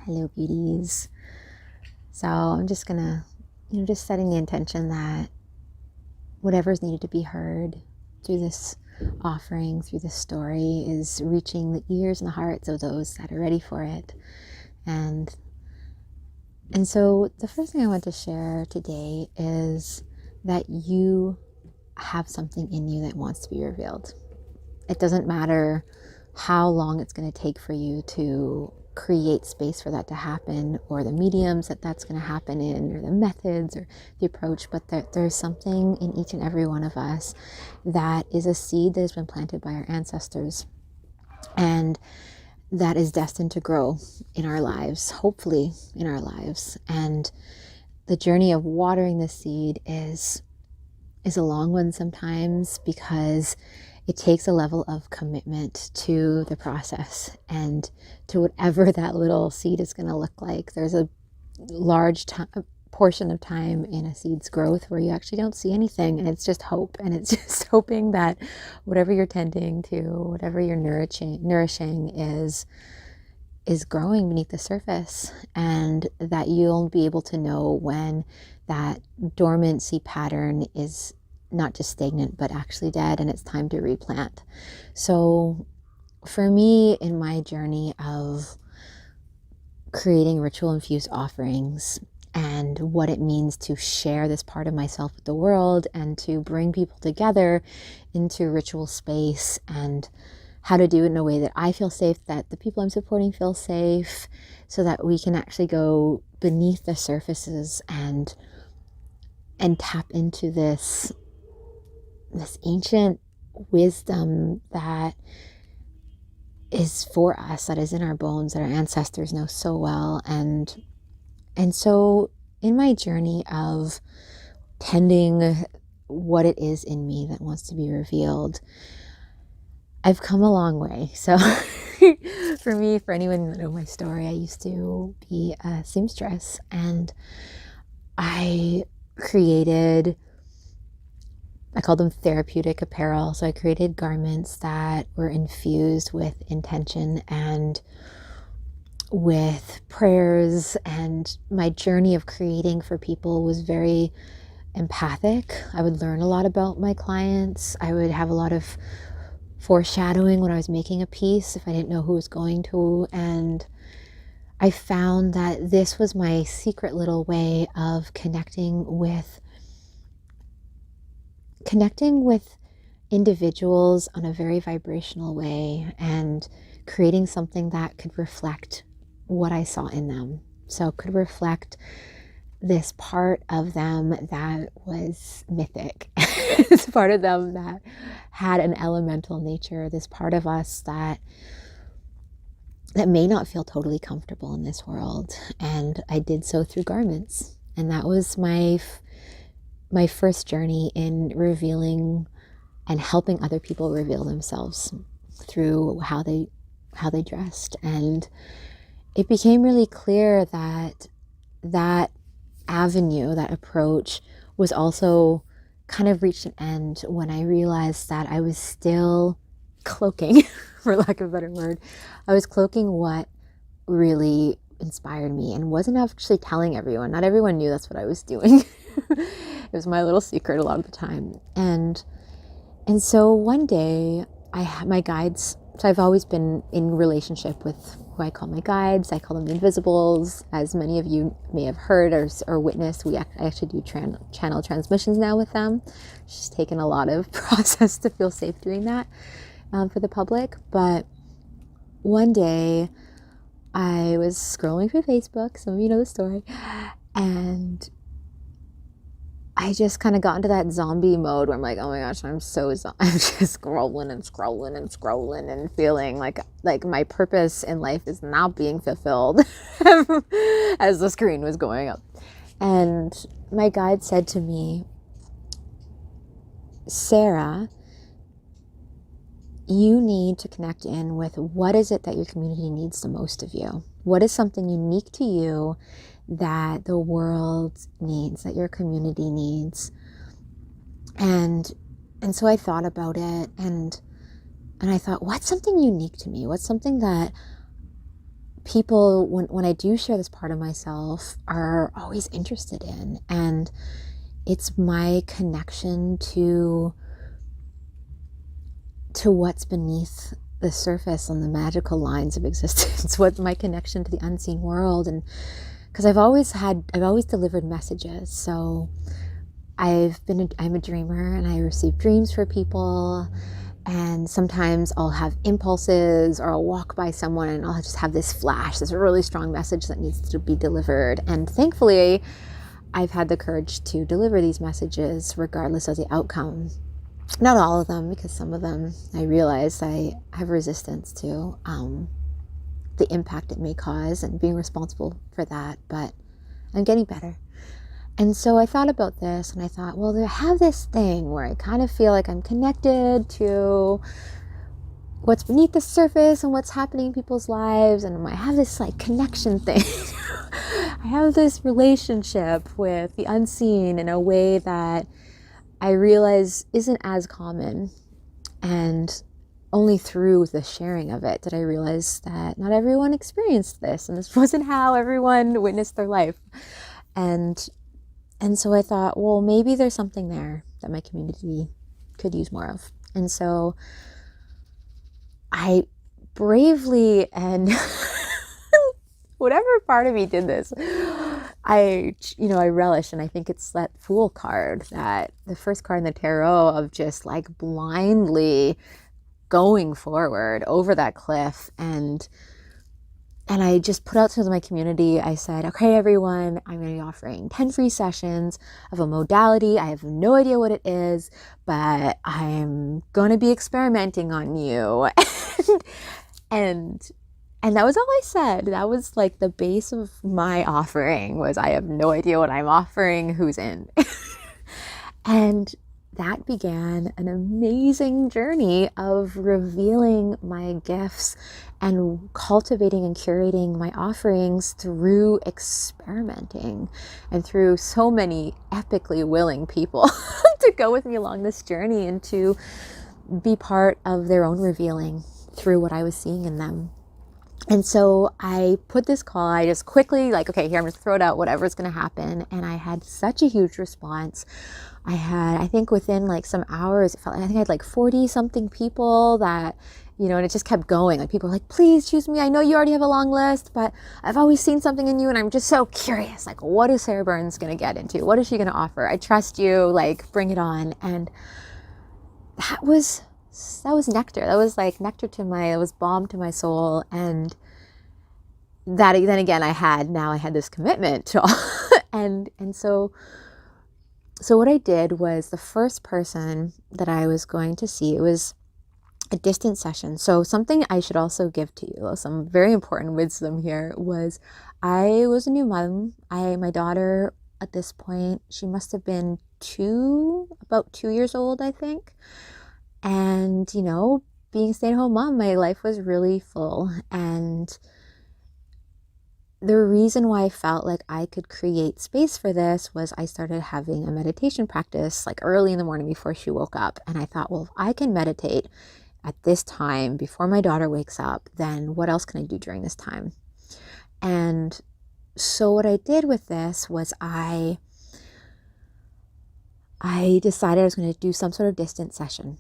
Hello, beauties. So I'm just gonna, just setting the intention that whatever's needed to be heard through this offering, through this story, is reaching the ears and the hearts of those that are ready for it. And so the first thing I want to share today is that you have something in you that wants to be revealed. It doesn't matter how long it's going to take for you to create space for that to happen, or the mediums that that's going to happen in, or the methods or the approach, but there's something in each and every one of us that is a seed that has been planted by our ancestors, and that is destined to grow in our lives, hopefully in our lives. And the journey of watering the seed is a long one sometimes, because it takes a level of commitment to the process and to whatever that little seed is going to look like. There's a large portion of time in a seed's growth where you actually don't see anything, and it's just hope. And it's just hoping that whatever you're tending to, whatever you're nourishing is growing beneath the surface, and that you'll be able to know when that dormancy pattern is not just stagnant, but actually dead, and it's time to replant. So for me, in my journey of creating ritual infused offerings and what it means to share this part of myself with the world and to bring people together into ritual space, and how to do it in a way that I feel safe, that the people I'm supporting feel safe, so that we can actually go beneath the surfaces and tap into this ancient wisdom that is for us, that is in our bones, that our ancestors know so well. And so in my journey of tending what it is in me that wants to be revealed, I've come a long way. So for me, for anyone that knows my story, I used to be a seamstress, and I called them therapeutic apparel. So I created garments that were infused with intention and with prayers. And my journey of creating for people was very empathic. I would learn a lot about my clients. I would have a lot of foreshadowing when I was making a piece if I didn't know who was going to. And I found that this was my secret little way of connecting with individuals on a very vibrational way, and creating something that could reflect what I saw in them. So it could reflect this part of them that was mythic, this part of them that had an elemental nature, this part of us that may not feel totally comfortable in this world. And I did so through garments. And that was my first journey in revealing and helping other people reveal themselves through how they dressed. And it became really clear that avenue, that approach, was also kind of reached an end when I realized that I was still cloaking, for lack of a better word. I was cloaking what really inspired me and wasn't actually telling everyone. Not everyone knew that's what I was doing. It was my little secret a lot of the time. And so one day I had my guides. So I've always been in relationship with who I call my guides. I call them the Invisibles. As many of you may have heard or witnessed, I actually do channel transmissions now with them. It's just taken a lot of process to feel safe doing that for the public. But one day I was scrolling through Facebook. Some of you know the story. And I just kind of got into that zombie mode where I'm like, oh my gosh, I'm just scrolling and feeling like my purpose in life is not being fulfilled as the screen was going up. And my guide said to me, Sarah, you need to connect in with what is it that your community needs the most of you? What is something unique to you that the world needs, that your community needs? And so I thought about it, and I thought, what's something unique to me? What's something that people, when I do share this part of myself, are always interested in. And it's my connection to what's beneath the surface on the magical lines of existence. What's my connection to the unseen world? And because I've always delivered messages. So I'm a dreamer, and I receive dreams for people. And sometimes I'll have impulses, or I'll walk by someone and I'll just have this flash, this really strong message that needs to be delivered. And thankfully, I've had the courage to deliver these messages regardless of the outcome. Not all of them, because some of them I realize I have resistance to the impact it may cause and being responsible for that, but I'm getting better. And so I thought about this, and I thought, well, I have this thing where I kind of feel like I'm connected to what's beneath the surface and what's happening in people's lives, and I have this like connection thing. I have this relationship with the unseen in a way that I realize isn't as common. And only through the sharing of it did I realize that not everyone experienced this, and this wasn't how everyone witnessed their life. And so I thought, well, maybe there's something there that my community could use more of. And so I bravely, and whatever part of me did this, I relish, and I think it's that Fool card, that the first card in the tarot of just like blindly going forward over that cliff. And I just put out to my community, I said, okay, everyone, I'm going to be offering 10 free sessions of a modality. I have no idea what it is, but I'm going to be experimenting on you. and that was all I said. That was like the base of my offering, was I have no idea what I'm offering, who's in. And that began an amazing journey of revealing my gifts and cultivating and curating my offerings through experimenting, and through so many epically willing people to go with me along this journey and to be part of their own revealing through what I was seeing in them. And so I put this call, I just quickly okay, here, I'm just throw it out, whatever's going to happen. And I had such a huge response. I think within some hours, I think I had 40 something people that, and it just kept going. People were like, please choose me. I know you already have a long list, but I've always seen something in you, and I'm just so curious. What is Sarah Burns going to get into? What is she going to offer? I trust you, bring it on. And that was nectar. That was nectar it was balm to my soul. And that, then again, I had this commitment to all. and so what I did was, the first person that I was going to see, it was a distance session. So something I should also give to you, some very important wisdom here, was I was a new mom. My daughter at this point, she must have been about 2 years old, I think. And, being a stay-at-home mom, my life was really full. And the reason why I felt like I could create space for this was I started having a meditation practice early in the morning before she woke up. And I thought, well, if I can meditate at this time before my daughter wakes up, then what else can I do during this time? And so what I did with this was I decided I was going to do some sort of distance session,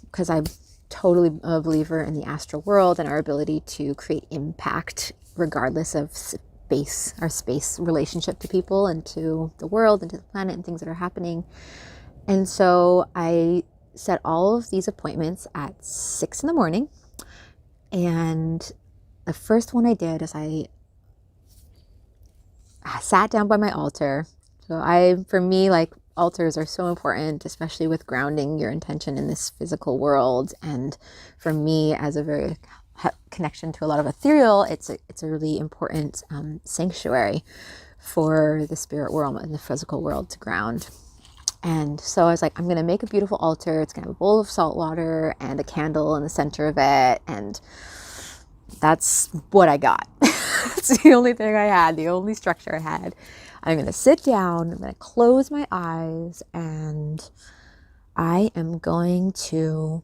because I'm totally a believer in the astral world and our ability to create impact regardless of our space relationship to people and to the world and to the planet and things that are happening. And so I set all of these appointments at 6 a.m. And the first one I did is I sat down by my altar. So for me, altars are so important, especially with grounding your intention in this physical world. And for me, as a very connection to a lot of ethereal, it's a really important sanctuary for the spirit world and the physical world to ground. And so I was I'm going to make a beautiful altar. It's going to have a bowl of salt water and a candle in the center of it. And that's what I got. It's the only thing I had, the only structure I had. I'm going to sit down, I'm going to close my eyes, and I am going to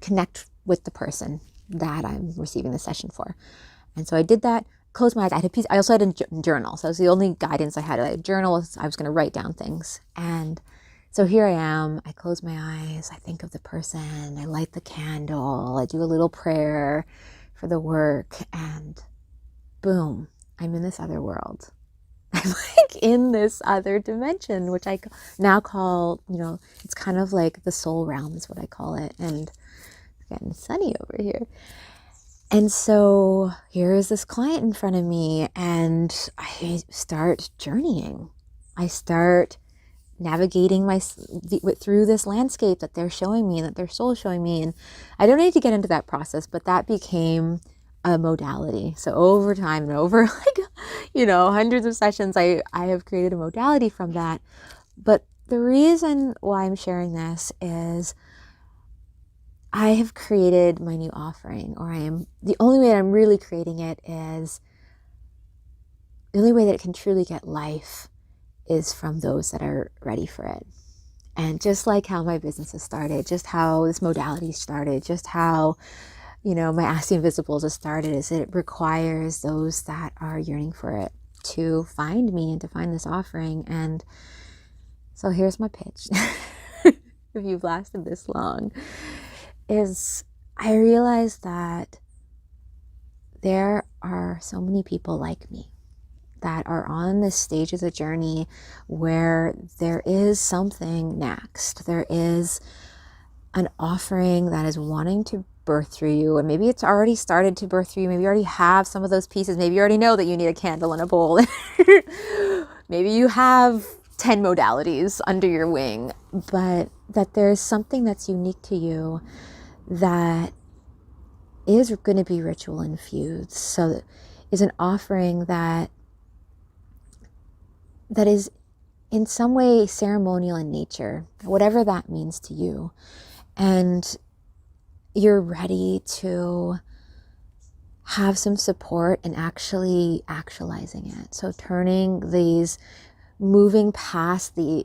connect with the person. that I'm receiving the session for. And so I did that, closed my eyes. I also had a journal. So it was the only guidance I had. I had a journal. I was going to write down things. And so here I am. I close my eyes. I think of the person. I light the candle. I do a little prayer for the work. And boom, I'm in this other world. I'm like in this other dimension, which I now call, it's kind of like the soul realm is what I call it. And it's getting sunny over here. And so here is this client in front of me, and I start journeying. I start navigating through this landscape that they're showing me, that their soul is showing me. And I don't need to get into that process, but that became a modality. So over time and over hundreds of sessions, I have created a modality from that. But the reason why I'm sharing this is I have created my new offering, or the only way that I'm really creating it is the only way that it can truly get life is from those that are ready for it. And just like how my business has started, just how this modality started, just how my Ask the Invisibles has started, is it requires those that are yearning for it to find me and to find this offering. And so here's my pitch. If you've lasted this long, is I realized that there are so many people like me that are on this stage of the journey where there is something next. There is an offering that is wanting to birth through you, and maybe it's already started to birth through you. Maybe you already have some of those pieces. Maybe you already know that you need a candle and a bowl. Maybe you have 10 modalities under your wing, but that there's something that's unique to you that is going to be ritual infused. So is an offering that is in some way ceremonial in nature, whatever that means to you. And you're ready to have some support in actually actualizing it. So moving past the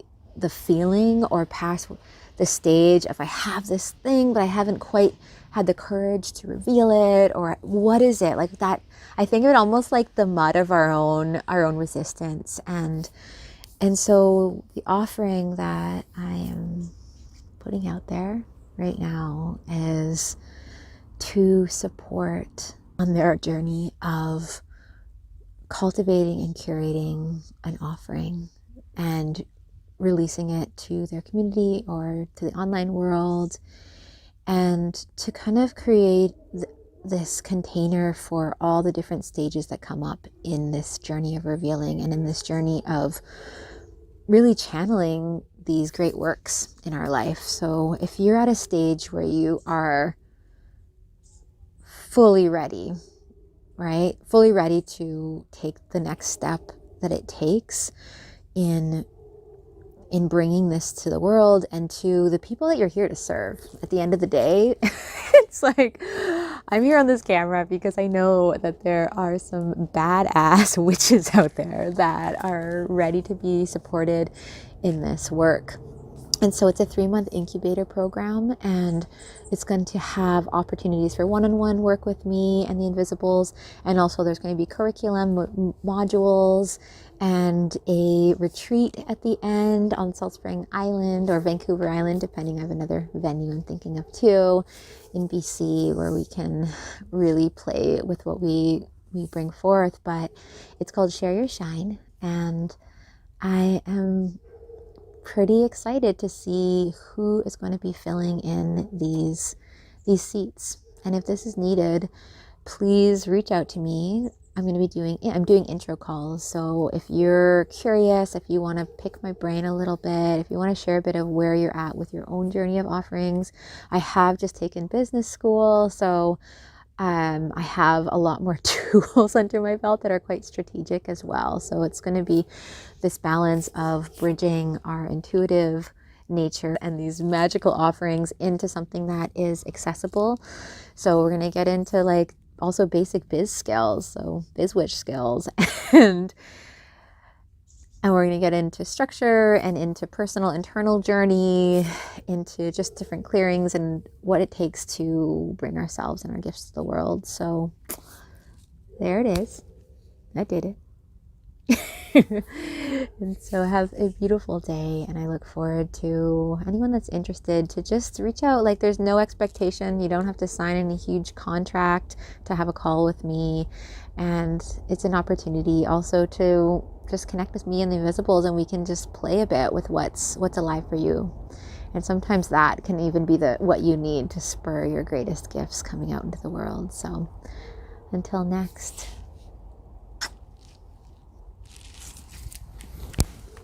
feeling, or past the stage of I have this thing, but I haven't quite had the courage to reveal it, or what is it? Like that, I think of it almost like the mud of our own resistance. And so the offering that I am putting out there right now is to support on their journey of cultivating and curating an offering and releasing it to their community or to the online world, and to kind of create this container for all the different stages that come up in this journey of revealing and in this journey of really channeling these great works in our life. So if you're at a stage where you are fully ready, right? Fully ready to take the next step that it takes in bringing this to the world and to the people that you're here to serve. At the end of the day, it's like, I'm here on this camera because I know that there are some badass witches out there that are ready to be supported in this work. And so it's a 3-month incubator program, and it's going to have opportunities for one-on-one work with me and the Invisibles. And also there's going to be curriculum modules and a retreat at the end on Salt Spring Island or Vancouver Island, depending. I have another venue I'm thinking of too in BC where we can really play with what we bring forth. But it's called Share Your Shine, and I am pretty excited to see who is going to be filling in these seats. And if this is needed, please reach out to me. I'm doing intro calls. So if you're curious, if you want to pick my brain a little bit, if you want to share a bit of where you're at with your own journey of offerings, I have just taken business school. So I have a lot more tools under my belt that are quite strategic as well. So it's going to be this balance of bridging our intuitive nature and these magical offerings into something that is accessible. So we're going to get into like also basic biz skills, so biz witch skills, and And we're going to get into structure and into personal internal journey, into just different clearings and what it takes to bring ourselves and our gifts to the world. So there it is. I did it. And so have a beautiful day, and I look forward to anyone that's interested to just reach out. Like, there's no expectation. You don't have to sign any huge contract to have a call with me, and it's an opportunity also to just connect with me and the Invisibles, and we can just play a bit with what's alive for you. And sometimes that can even be what you need to spur your greatest gifts coming out into the world. So until next.